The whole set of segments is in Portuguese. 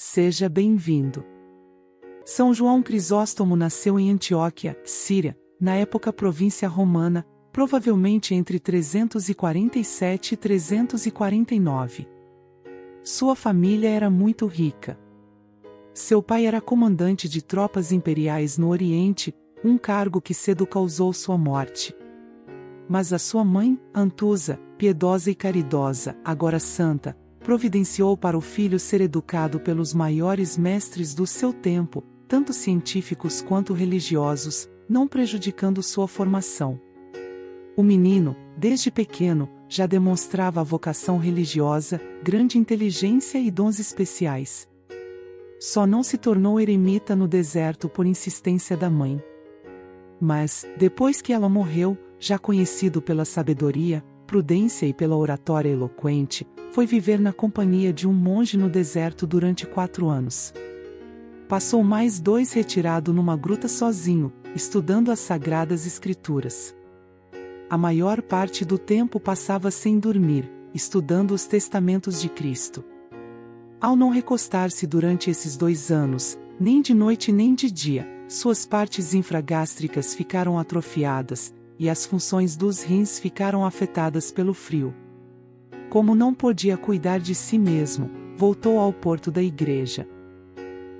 seja bem-vindo. São João Crisóstomo nasceu em Antioquia, Síria, na época província romana, provavelmente entre 347 e 349. Sua família era muito rica. Seu pai era comandante de tropas imperiais no Oriente, um cargo que cedo causou sua morte. Mas a sua mãe, Antusa, piedosa e caridosa, agora santa, providenciou para o filho ser educado pelos maiores mestres do seu tempo, tanto científicos quanto religiosos, não prejudicando sua formação. O menino, desde pequeno, já demonstrava a vocação religiosa, grande inteligência e dons especiais. Só não se tornou eremita no deserto por insistência da mãe. Mas, depois que ela morreu, já conhecido pela sabedoria, prudência e pela oratória eloquente, foi viver na companhia de um monge no deserto durante 4 anos. Passou mais 2 retirado numa gruta sozinho, estudando as Sagradas Escrituras. A maior parte do tempo passava sem dormir, estudando os testamentos de Cristo. Ao não recostar-se durante esses 2 anos, nem de noite nem de dia, suas partes infragástricas ficaram atrofiadas, e as funções dos rins ficaram afetadas pelo frio. Como não podia cuidar de si mesmo, voltou ao porto da igreja.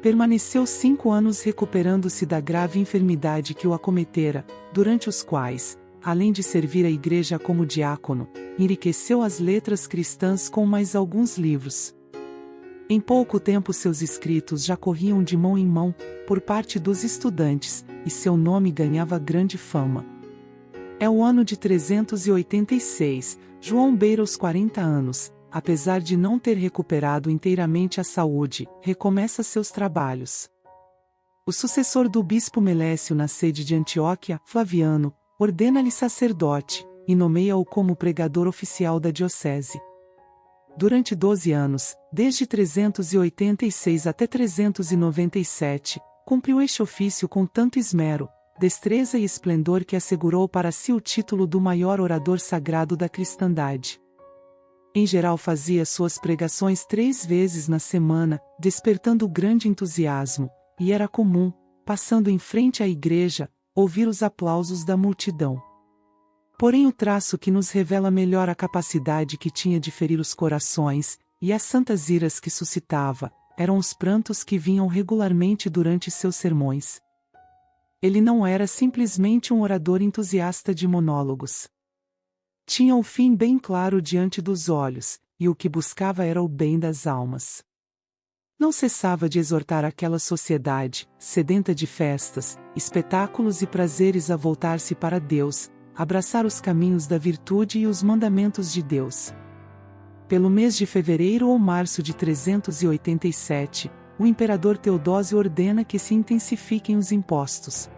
Permaneceu 5 anos recuperando-se da grave enfermidade que o acometera, durante os quais, além de servir a igreja como diácono, enriqueceu as letras cristãs com mais alguns livros. Em pouco tempo seus escritos já corriam de mão em mão, por parte dos estudantes, e seu nome ganhava grande fama. É o ano de 386, João beira os 40 anos, apesar de não ter recuperado inteiramente a saúde, recomeça seus trabalhos. O sucessor do bispo Melécio na sede de Antioquia, Flaviano, ordena-lhe sacerdote, e nomeia-o como pregador oficial da diocese. Durante 12 anos, desde 386 até 397, cumpriu este ofício com tanto esmero, destreza e esplendor que assegurou para si o título do maior orador sagrado da cristandade. Em geral fazia suas pregações 3 vezes na semana, despertando grande entusiasmo, e era comum, passando em frente à igreja, ouvir os aplausos da multidão. Porém o traço que nos revela melhor a capacidade que tinha de ferir os corações, e as santas iras que suscitava, eram os prantos que vinham regularmente durante seus sermões. Ele não era simplesmente um orador entusiasta de monólogos. Tinha o fim bem claro diante dos olhos, e o que buscava era o bem das almas. Não cessava de exortar aquela sociedade, sedenta de festas, espetáculos e prazeres a voltar-se para Deus, abraçar os caminhos da virtude e os mandamentos de Deus. Pelo mês de fevereiro ou março de 387, o imperador Teodósio ordena que se intensifiquem os impostos.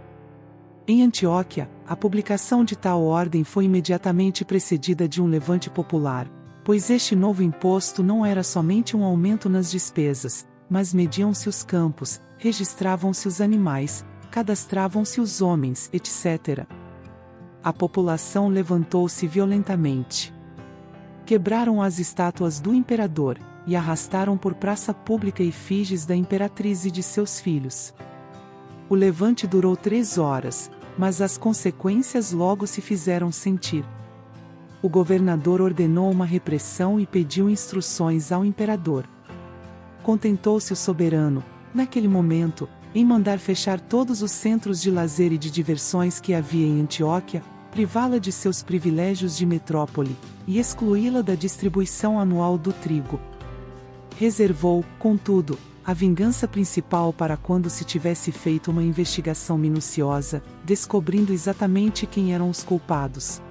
Em Antioquia, a publicação de tal ordem foi imediatamente precedida de um levante popular, pois este novo imposto não era somente um aumento nas despesas, mas mediam-se os campos, registravam-se os animais, cadastravam-se os homens, etc. A população levantou-se violentamente. Quebraram as estátuas do imperador, e arrastaram por praça pública efígies da imperatriz e de seus filhos. O levante durou 3 horas, mas as consequências logo se fizeram sentir. O governador ordenou uma repressão e pediu instruções ao imperador. Contentou-se o soberano, naquele momento, em mandar fechar todos os centros de lazer e de diversões que havia em Antioquia, privá-la de seus privilégios de metrópole, e excluí-la da distribuição anual do trigo. Reservou, contudo, a vingança principal para quando se tivesse feito uma investigação minuciosa, descobrindo exatamente quem eram os culpados.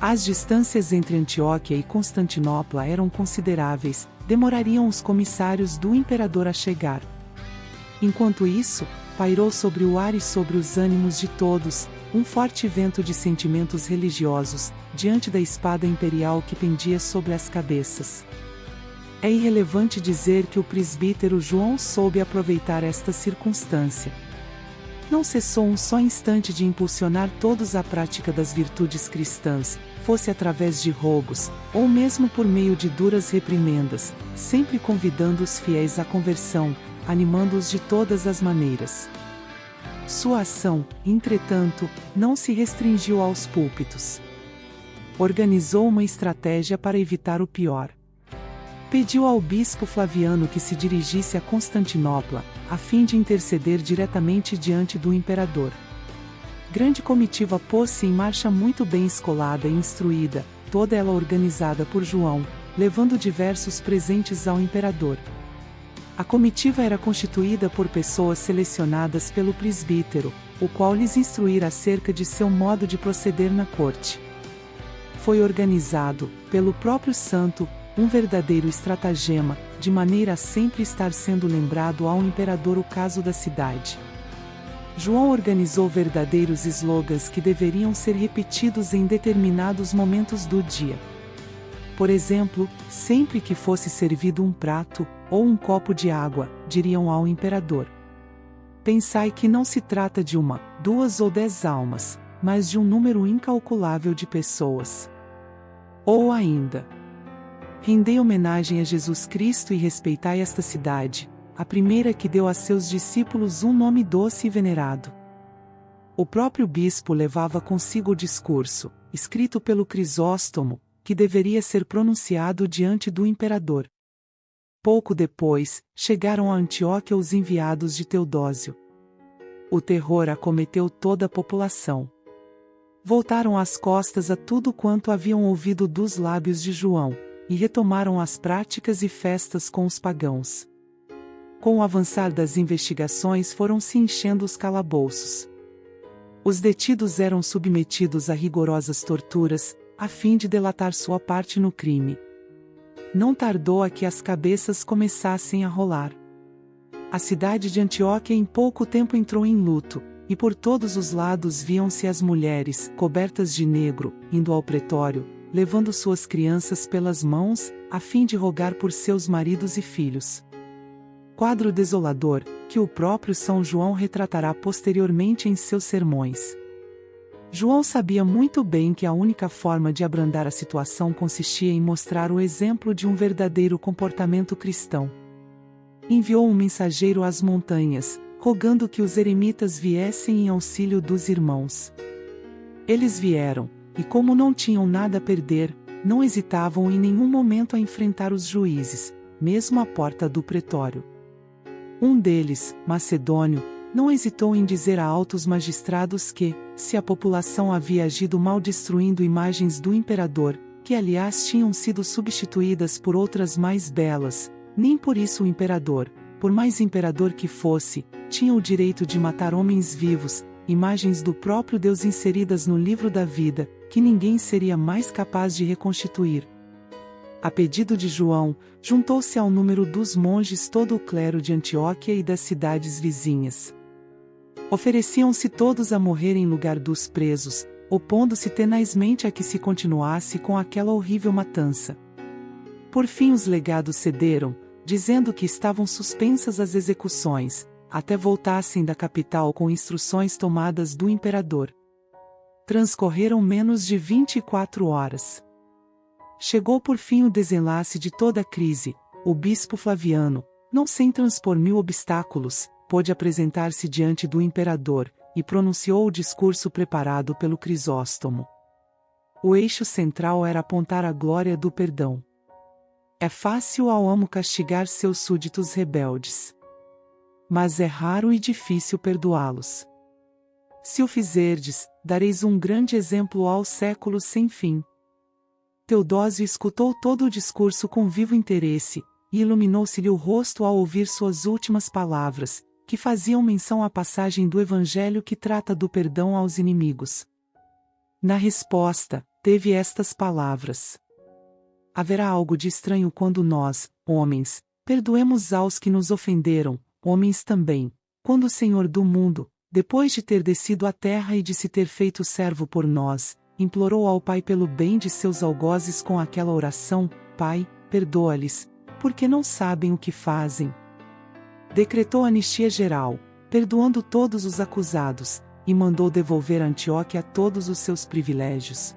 As distâncias entre Antioquia e Constantinopla eram consideráveis, demorariam os comissários do imperador a chegar. Enquanto isso, pairou sobre o ar e sobre os ânimos de todos, um forte vento de sentimentos religiosos, diante da espada imperial que pendia sobre as cabeças. É irrelevante dizer que o presbítero João soube aproveitar esta circunstância. não cessou um só instante de impulsionar todos à prática das virtudes cristãs, fosse através de rogos, ou mesmo por meio de duras reprimendas, sempre convidando os fiéis à conversão, animando-os de todas as maneiras. Sua ação, entretanto, não se restringiu aos púlpitos. Organizou uma estratégia para evitar o pior. Pediu ao bispo Flaviano que se dirigisse a Constantinopla, a fim de interceder diretamente diante do imperador. Grande comitiva pôs-se em marcha muito bem escolada e instruída, toda ela organizada por João, levando diversos presentes ao imperador. A comitiva era constituída por pessoas selecionadas pelo presbítero, o qual lhes instruíra acerca de seu modo de proceder na corte. Foi organizado, pelo próprio santo, um verdadeiro estratagema, de maneira a sempre estar sendo lembrado ao imperador o caso da cidade. João organizou verdadeiros slogans que deveriam ser repetidos em determinados momentos do dia. Por exemplo, sempre que fosse servido um prato, ou um copo de água, diriam ao imperador: pensai que não se trata de uma, 2 ou 10 almas, mas de um número incalculável de pessoas. Ou ainda: rendei homenagem a Jesus Cristo e respeitai esta cidade, a primeira que deu a seus discípulos um nome doce e venerado. O próprio bispo levava consigo o discurso, escrito pelo Crisóstomo, que deveria ser pronunciado diante do imperador. Pouco depois, chegaram a Antioquia os enviados de Teodósio. O terror acometeu toda a população. Voltaram as costas a tudo quanto haviam ouvido dos lábios de João, e retomaram as práticas e festas com os pagãos. Com o avançar das investigações foram-se enchendo os calabouços. Os detidos eram submetidos a rigorosas torturas, a fim de delatar sua parte no crime. Não tardou a que as cabeças começassem a rolar. A cidade de Antioquia em pouco tempo entrou em luto, e por todos os lados viam-se as mulheres, cobertas de negro, indo ao pretório, levando suas crianças pelas mãos, a fim de rogar por seus maridos e filhos. Quadro desolador, que o próprio São João retratará posteriormente em seus sermões. João sabia muito bem que a única forma de abrandar a situação consistia em mostrar o exemplo de um verdadeiro comportamento cristão. Enviou um mensageiro às montanhas, rogando que os eremitas viessem em auxílio dos irmãos. Eles vieram, e como não tinham nada a perder, não hesitavam em nenhum momento a enfrentar os juízes, mesmo à porta do pretório. Um deles, Macedônio, não hesitou em dizer a altos magistrados que, se a população havia agido mal destruindo imagens do imperador, que aliás tinham sido substituídas por outras mais belas, nem por isso o imperador, por mais imperador que fosse, tinha o direito de matar homens vivos, imagens do próprio Deus inseridas no livro da vida, que ninguém seria mais capaz de reconstituir. A pedido de João, juntou-se ao número dos monges todo o clero de Antioquia e das cidades vizinhas. Ofereciam-se todos a morrer em lugar dos presos, opondo-se tenazmente a que se continuasse com aquela horrível matança. Por fim os legados cederam, dizendo que estavam suspensas as execuções, até voltassem da capital com instruções tomadas do imperador. Transcorreram menos de 24 horas. Chegou por fim o desenlace de toda a crise. O bispo Flaviano, não sem transpor 1000 obstáculos, pôde apresentar-se diante do imperador, e pronunciou o discurso preparado pelo Crisóstomo. O eixo central era apontar a glória do perdão. É fácil ao amo castigar seus súditos rebeldes. Mas é raro e difícil perdoá-los. Se o fizerdes, dareis um grande exemplo aos séculos sem fim. Teodósio escutou todo o discurso com vivo interesse, e iluminou-se-lhe o rosto ao ouvir suas últimas palavras, que faziam menção à passagem do Evangelho que trata do perdão aos inimigos. Na resposta, teve estas palavras: haverá algo de estranho quando nós, homens, perdoemos aos que nos ofenderam, homens também, quando o Senhor do mundo, depois de ter descido à terra e de se ter feito servo por nós, implorou ao Pai pelo bem de seus algozes com aquela oração: Pai, perdoa-lhes, porque não sabem o que fazem. Decretou anistia geral, perdoando todos os acusados, e mandou devolver a Antioquia todos os seus privilégios.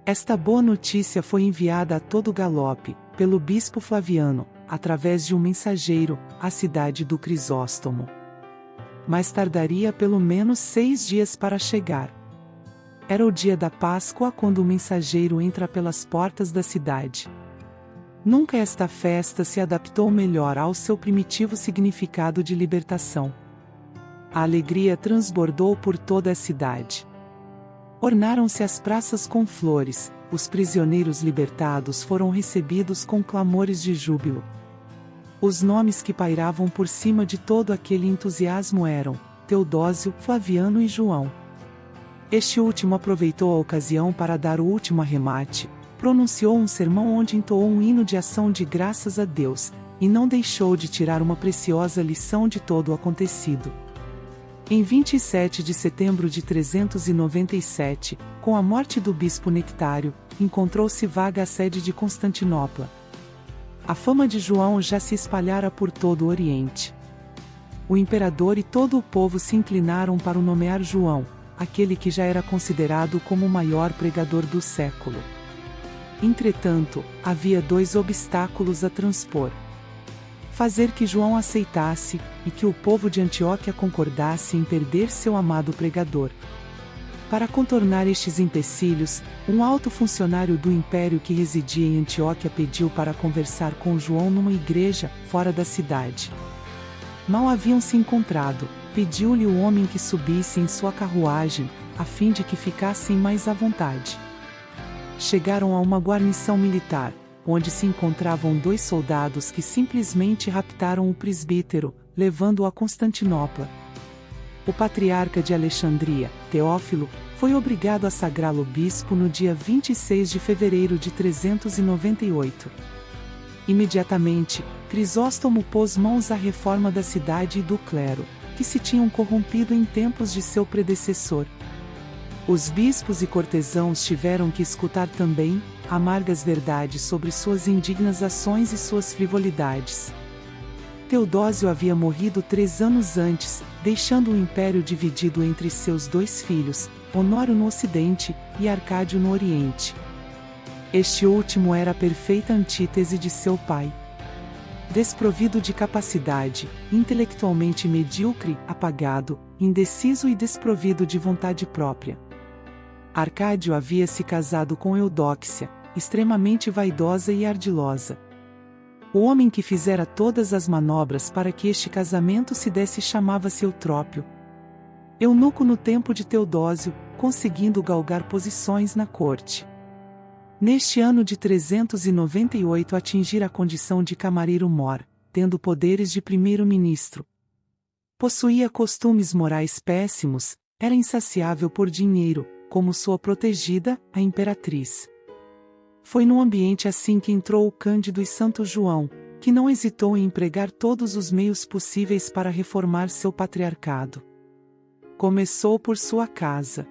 Esta boa notícia foi enviada a todo galope, pelo bispo Flaviano, através de um mensageiro, à cidade do Crisóstomo. Mas tardaria pelo menos 6 dias para chegar. Era o dia da Páscoa quando o mensageiro entra pelas portas da cidade. Nunca esta festa se adaptou melhor ao seu primitivo significado de libertação. A alegria transbordou por toda a cidade. Ornaram-se as praças com flores, os prisioneiros libertados foram recebidos com clamores de júbilo. Os nomes que pairavam por cima de todo aquele entusiasmo eram Teodósio, Flaviano e João. Este último aproveitou a ocasião para dar o último arremate, pronunciou um sermão onde entoou um hino de ação de graças a Deus, e não deixou de tirar uma preciosa lição de todo o acontecido. Em 27 de setembro de 397, com a morte do bispo Nectário, encontrou-se vaga a sede de Constantinopla. A fama de João já se espalhara por todo o Oriente. O imperador e todo o povo se inclinaram para o nomear João, aquele que já era considerado como o maior pregador do século. Entretanto, havia 2 obstáculos a transpor. Fazer que João aceitasse, e que o povo de Antioquia concordasse em perder seu amado pregador. Para contornar estes empecilhos, um alto funcionário do império que residia em Antioquia pediu para conversar com João numa igreja, fora da cidade. Mal haviam se encontrado, pediu-lhe o homem que subisse em sua carruagem, a fim de que ficassem mais à vontade. Chegaram a uma guarnição militar, onde se encontravam 2 soldados que simplesmente raptaram o presbítero, levando-o a Constantinopla. O patriarca de Alexandria, Teófilo, foi obrigado a sagrá-lo bispo no dia 26 de fevereiro de 398. Imediatamente, Crisóstomo pôs mãos à reforma da cidade e do clero, que se tinham corrompido em tempos de seu predecessor. Os bispos e cortesãos tiveram que escutar também amargas verdades sobre suas indignas ações e suas frivolidades. Teodósio havia morrido 3 anos antes, deixando o império dividido entre seus 2 filhos, Honório no Ocidente e Arcádio no Oriente. Este último era a perfeita antítese de seu pai. Desprovido de capacidade, intelectualmente medíocre, apagado, indeciso e desprovido de vontade própria. Arcádio havia se casado com Eudóxia, extremamente vaidosa e ardilosa. O homem que fizera todas as manobras para que este casamento se desse chamava-se Eutrópio. Eunuco no tempo de Teodósio, conseguindo galgar posições na corte. Neste ano de 398 atingira a condição de camareiro-mor, tendo poderes de primeiro-ministro. Possuía costumes morais péssimos, era insaciável por dinheiro, como sua protegida, a imperatriz. Foi num ambiente assim que entrou o cândido e santo João, que não hesitou em empregar todos os meios possíveis para reformar seu patriarcado. Começou por sua casa.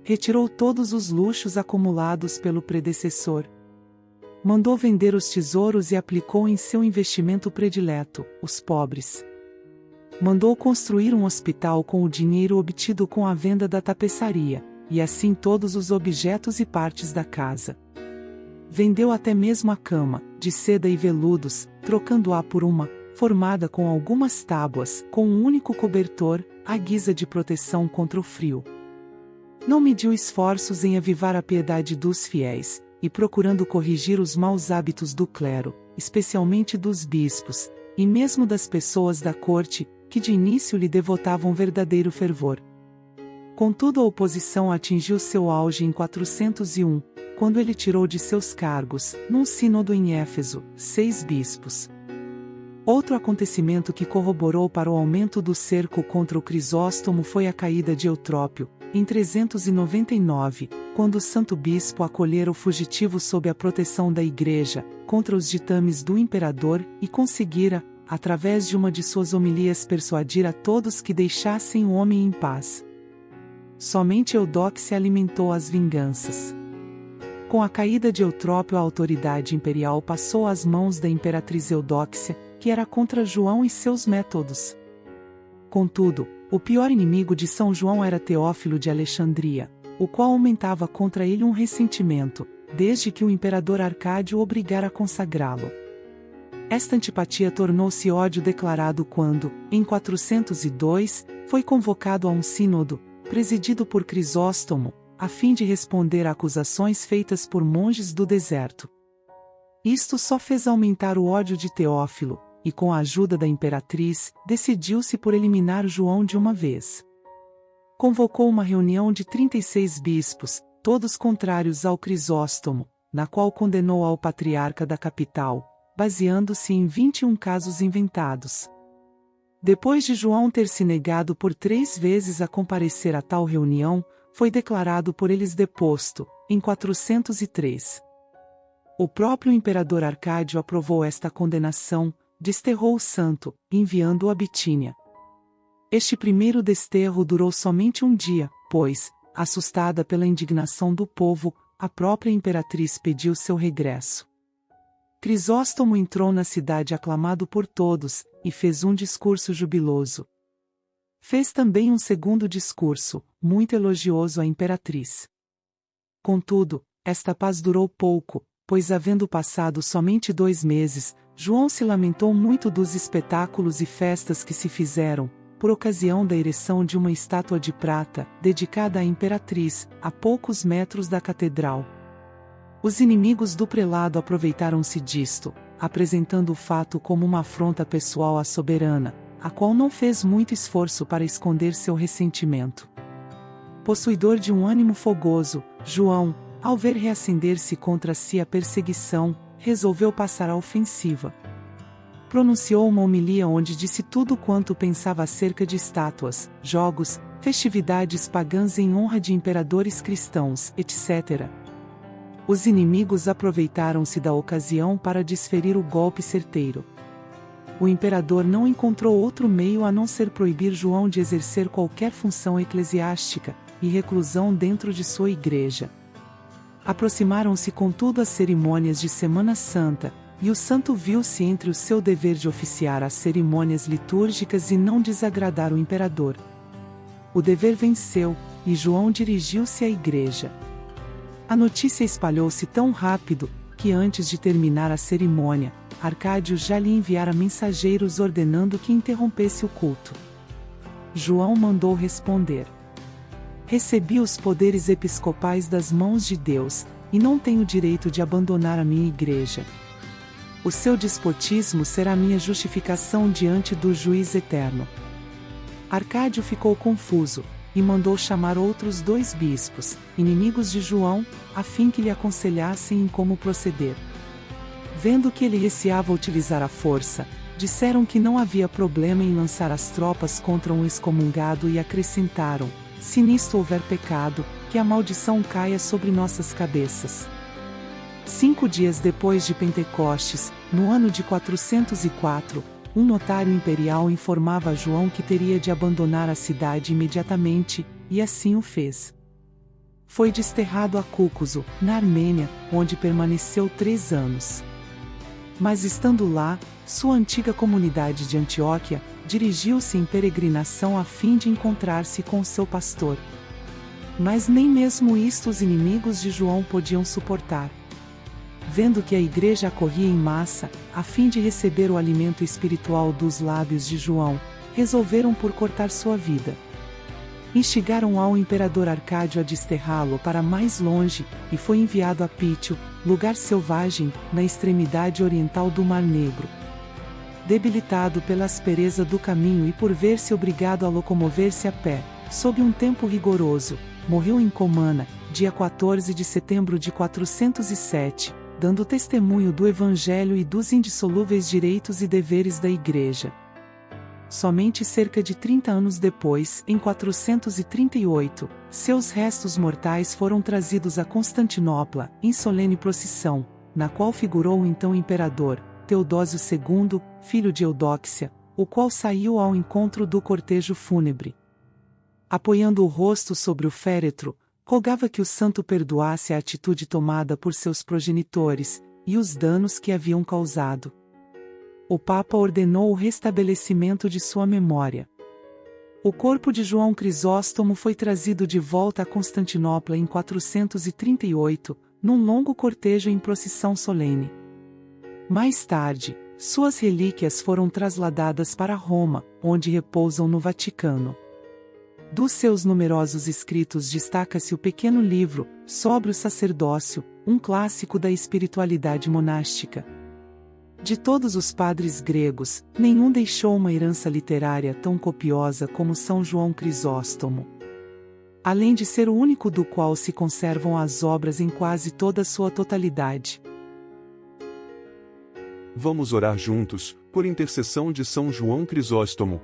Retirou todos os luxos acumulados pelo predecessor. Mandou vender os tesouros e aplicou em seu investimento predileto, os pobres. Mandou construir um hospital com o dinheiro obtido com a venda da tapeçaria, e assim todos os objetos e partes da casa. Vendeu até mesmo a cama, de seda e veludos, trocando-a por uma, formada com algumas tábuas, com um único cobertor, à guisa de proteção contra o frio. Não mediu esforços em avivar a piedade dos fiéis, e procurando corrigir os maus hábitos do clero, especialmente dos bispos, e mesmo das pessoas da corte, que de início lhe devotavam verdadeiro fervor. Contudo, a oposição atingiu seu auge em 401, quando ele tirou de seus cargos, num sínodo em Éfeso, 6 bispos. Outro acontecimento que corroborou para o aumento do cerco contra o Crisóstomo foi a caída de Eutrópio, em 399, quando o santo bispo acolhera o fugitivo sob a proteção da igreja, contra os ditames do imperador, e conseguira, através de uma de suas homilias, persuadir a todos que deixassem o homem em paz. Somente Eudóxia alimentou as vinganças. Com a caída de Eutrópio, a autoridade imperial passou às mãos da imperatriz Eudóxia, que era contra João e seus métodos. Contudo, o pior inimigo de São João era Teófilo de Alexandria, o qual aumentava contra ele um ressentimento, desde que o imperador Arcádio o obrigara a consagrá-lo. Esta antipatia tornou-se ódio declarado quando, em 402, foi convocado a um sínodo, presidido por Crisóstomo, a fim de responder a acusações feitas por monges do deserto. Isto só fez aumentar o ódio de Teófilo, e com a ajuda da imperatriz, decidiu-se por eliminar João de uma vez. Convocou uma reunião de 36 bispos, todos contrários ao Crisóstomo, na qual condenou ao patriarca da capital, baseando-se em 21 casos inventados. Depois de João ter se negado por 3 vezes a comparecer a tal reunião, foi declarado por eles deposto, em 403. O próprio imperador Arcádio aprovou esta condenação, desterrou o santo, enviando-o a Bitínia. Este primeiro desterro durou somente um dia, pois, assustada pela indignação do povo, a própria imperatriz pediu seu regresso. Crisóstomo entrou na cidade aclamado por todos, e fez um discurso jubiloso. Fez também um segundo discurso, muito elogioso à imperatriz. Contudo, esta paz durou pouco, pois havendo passado somente 2 meses, João se lamentou muito dos espetáculos e festas que se fizeram, por ocasião da ereção de uma estátua de prata, dedicada à imperatriz, a poucos metros da catedral. Os inimigos do prelado aproveitaram-se disto, apresentando o fato como uma afronta pessoal à soberana, a qual não fez muito esforço para esconder seu ressentimento. Possuidor de um ânimo fogoso, João, ao ver reacender-se contra si a perseguição, resolveu passar à ofensiva. Pronunciou uma homilia onde disse tudo quanto pensava acerca de estátuas, jogos, festividades pagãs em honra de imperadores cristãos, etc. Os inimigos aproveitaram-se da ocasião para desferir o golpe certeiro. O imperador não encontrou outro meio a não ser proibir João de exercer qualquer função eclesiástica, e reclusão dentro de sua igreja. Aproximaram-se contudo as cerimônias de Semana Santa, e o santo viu-se entre o seu dever de oficiar as cerimônias litúrgicas e não desagradar o imperador. O dever venceu, e João dirigiu-se à igreja. A notícia espalhou-se tão rápido, que antes de terminar a cerimônia, Arcádio já lhe enviara mensageiros ordenando que interrompesse o culto. João mandou responder: recebi os poderes episcopais das mãos de Deus, e não tenho direito de abandonar a minha igreja. O seu despotismo será minha justificação diante do juiz eterno. Arcádio ficou confuso, e mandou chamar outros 2 bispos, inimigos de João, a fim que lhe aconselhassem em como proceder. Vendo que ele receava utilizar a força, disseram que não havia problema em lançar as tropas contra um excomungado e acrescentaram: se nisto houver pecado, que a maldição caia sobre nossas cabeças. 5 dias depois de Pentecostes, no ano de 404, um notário imperial informava a João que teria de abandonar a cidade imediatamente, e assim o fez. Foi desterrado a Cúcuso, na Armênia, onde permaneceu 3 anos. Mas estando lá, sua antiga comunidade de Antioquia, dirigiu-se em peregrinação a fim de encontrar-se com seu pastor. Mas nem mesmo isto os inimigos de João podiam suportar. Vendo que a igreja acorria em massa, a fim de receber o alimento espiritual dos lábios de João, resolveram por cortar sua vida. Instigaram ao imperador Arcádio a desterrá-lo para mais longe, e foi enviado a Pítio, lugar selvagem, na extremidade oriental do Mar Negro. Debilitado pela aspereza do caminho e por ver-se obrigado a locomover-se a pé, sob um tempo rigoroso, morreu em Comana, dia 14 de setembro de 407, dando testemunho do Evangelho e dos indissolúveis direitos e deveres da Igreja. Somente cerca de 30 anos depois, em 438, seus restos mortais foram trazidos a Constantinopla, em solene procissão, na qual figurou o então imperador, Teodósio II, filho de Eudóxia, o qual saiu ao encontro do cortejo fúnebre. Apoiando o rosto sobre o féretro, rogava que o santo perdoasse a atitude tomada por seus progenitores, e os danos que haviam causado. O Papa ordenou o restabelecimento de sua memória. O corpo de João Crisóstomo foi trazido de volta a Constantinopla em 438, num longo cortejo em procissão solene. Mais tarde, suas relíquias foram trasladadas para Roma, onde repousam no Vaticano. Dos seus numerosos escritos destaca-se o pequeno livro, Sobre o Sacerdócio, um clássico da espiritualidade monástica. De todos os padres gregos, nenhum deixou uma herança literária tão copiosa como São João Crisóstomo. Além de ser o único do qual se conservam as obras em quase toda sua totalidade. Vamos orar juntos, por intercessão de São João Crisóstomo.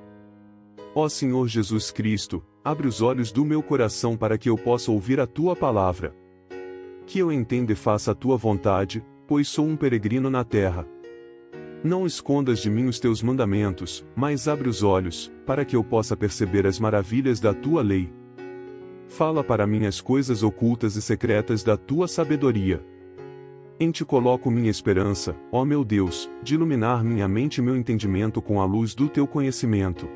Ó Senhor Jesus Cristo, abre os olhos do meu coração para que eu possa ouvir a Tua palavra. Que eu entenda e faça a Tua vontade, pois sou um peregrino na terra. Não escondas de mim os Teus mandamentos, mas abre os olhos, para que eu possa perceber as maravilhas da Tua lei. Fala para mim as coisas ocultas e secretas da Tua sabedoria. Em Ti coloco minha esperança, ó meu Deus, de iluminar minha mente e meu entendimento com a luz do Teu conhecimento.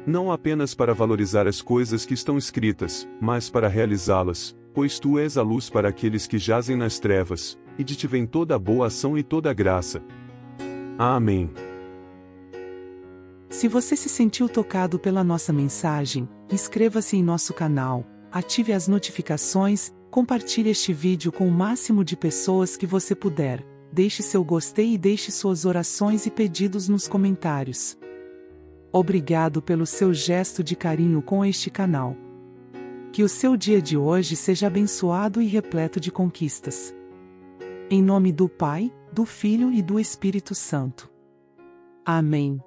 Não apenas para valorizar as coisas que estão escritas, mas para realizá-las, pois Tu és a luz para aqueles que jazem nas trevas, e de Ti vem toda a boa ação e toda a graça. Amém. Se você se sentiu tocado pela nossa mensagem, inscreva-se em nosso canal, ative as notificações, compartilhe este vídeo com o máximo de pessoas que você puder, deixe seu gostei e deixe suas orações e pedidos nos comentários. Obrigado pelo seu gesto de carinho com este canal. Que o seu dia de hoje seja abençoado e repleto de conquistas. Em nome do Pai, do Filho e do Espírito Santo. Amém.